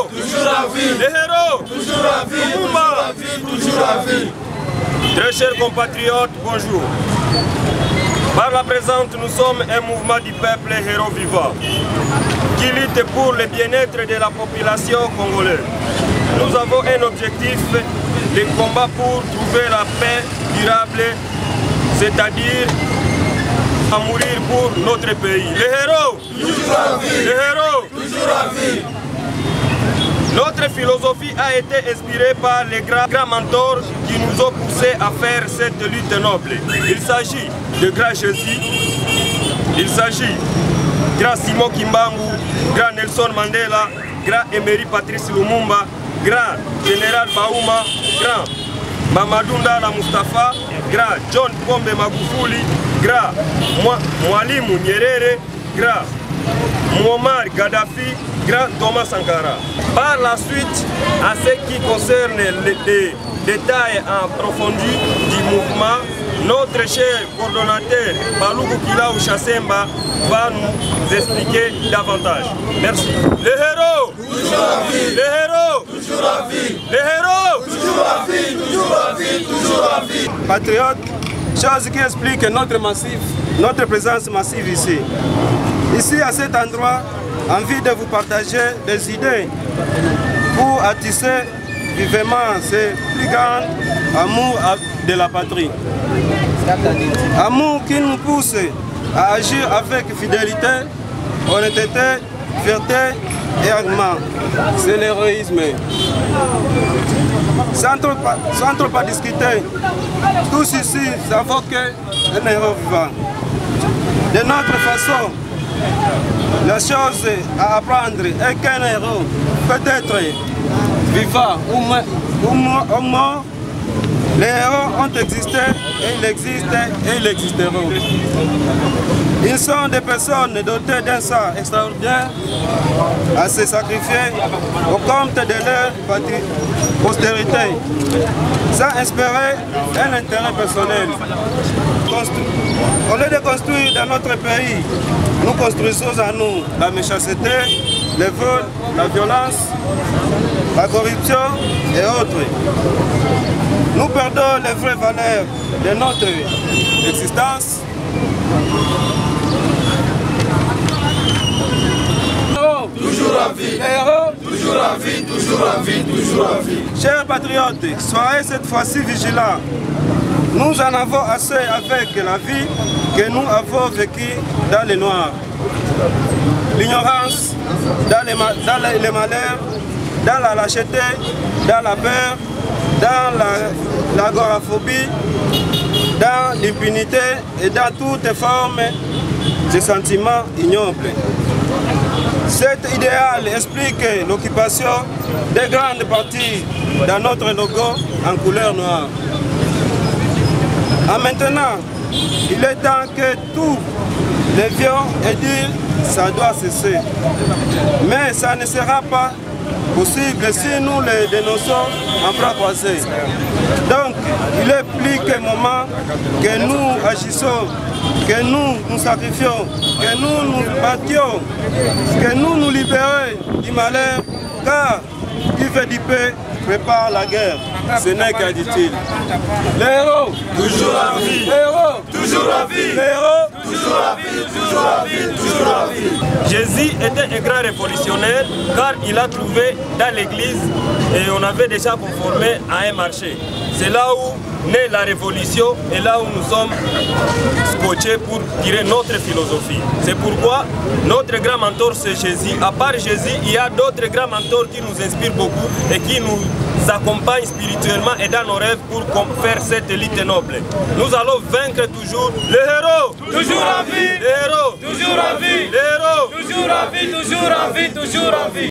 héros, toujours à vie. Les héros, Toujours à vie. Lumumba. Toujours à vie. Très chers compatriotes, bonjour. Par la présente, nous sommes un mouvement du peuple héros vivant qui lutte pour le bien-être de la population congolaise. Nous avons un objectif, le combat pour trouver la paix durable, c'est-à-dire à mourir pour notre pays. Les héros, Toujours à vie. les héros. Toujours à vie. Notre philosophie a été inspirée par les grands mentors qui nous ont poussés à faire cette lutte noble. Il s'agit de Grand Jésus, il s'agit de Grand Simon Kimbangu, Grand Nelson Mandela, Grand Emery Patrice Lumumba, Grand Général Bauma, Grand Mamadou Ndala Mustafa, Grand John Pombe Magufuli, Grand Mwalimu Nyerere, Grand Muammar Gaddafi, Grand Thomas Sankara. Par la suite, à ce qui concerne les détails approfondis du mouvement, notre cher coordonnateur Balugu Kilaou Chassemba va nous expliquer davantage. Merci. Les héros, Toujours à vie. les héros, Toujours à vie. les héros. Toujours à vie. Toujours à vie. Toujours à vie. Patriotes, chose qui explique notre présence massive ici. Ici, à cet endroit, envie de vous partager des idées pour attiser vivement ce plus grand amour de la patrie. Amour qui nous pousse à agir avec fidélité, honnêteté, fierté et engagement. C'est l'héroïsme. Sans trop pas discuter, tous ici savent qu'un héros vivant. De notre façon, la chose à apprendre est qu'un héros peut être vivant ou mort. Les héros ont existé, et ils existent et ils existeront. Ils sont des personnes dotées d'un sang extraordinaire à se sacrifier au compte de leur postérité, sans espérer un intérêt personnel. Au lieu de construire dans notre pays, nous construisons à nous la méchanceté, le vol, la violence, la corruption et autres. Nous perdons les vraies valeurs de notre existence. Toujours à vie. Toujours à vie. Toujours à vie. Toujours à vie. Chers patriotes, soyez cette fois-ci vigilants. Nous en avons assez avec la vie que nous avons vécue dans le noir. L'ignorance, dans les malheurs, dans la lâcheté, dans la peur, dans l'agoraphobie, dans l'impunité et dans toutes formes de sentiments ignobles. Cet idéal explique l'occupation des grandes parties dans notre logo en couleur noire. Maintenant, il est temps que tous les vions et dire ça doit cesser. Mais ça ne sera pas possible si nous les dénonçons en bras croisés. Donc, il est plus que moment que nous agissons, que nous nous sacrifions, que nous nous battions, que nous nous libérions du malheur, car qui veut du paix prépare la guerre. Ce n'est qu'à dit-il. Les héros, Toujours à vie. les héros, Toujours à vie. les héros. Toujours à vie. Toujours à vie. Toujours à vie. Jésus était un grand révolutionnaire car il a trouvé dans l'église et on avait déjà conformé à un marché. C'est là où naît la révolution et là où nous sommes scotchés pour tirer notre philosophie. C'est pourquoi notre grand mentor c'est Jésus. À part Jésus, il y a d'autres grands mentors qui nous inspirent beaucoup et qui nous accompagnent spirituellement et dans nos rêves pour faire cette lutte noble. Nous allons vaincre toujours les héros. Toujours à vie. Les héros. Toujours à vie. Les héros. Toujours à vie. Toujours à vie. Toujours à vie.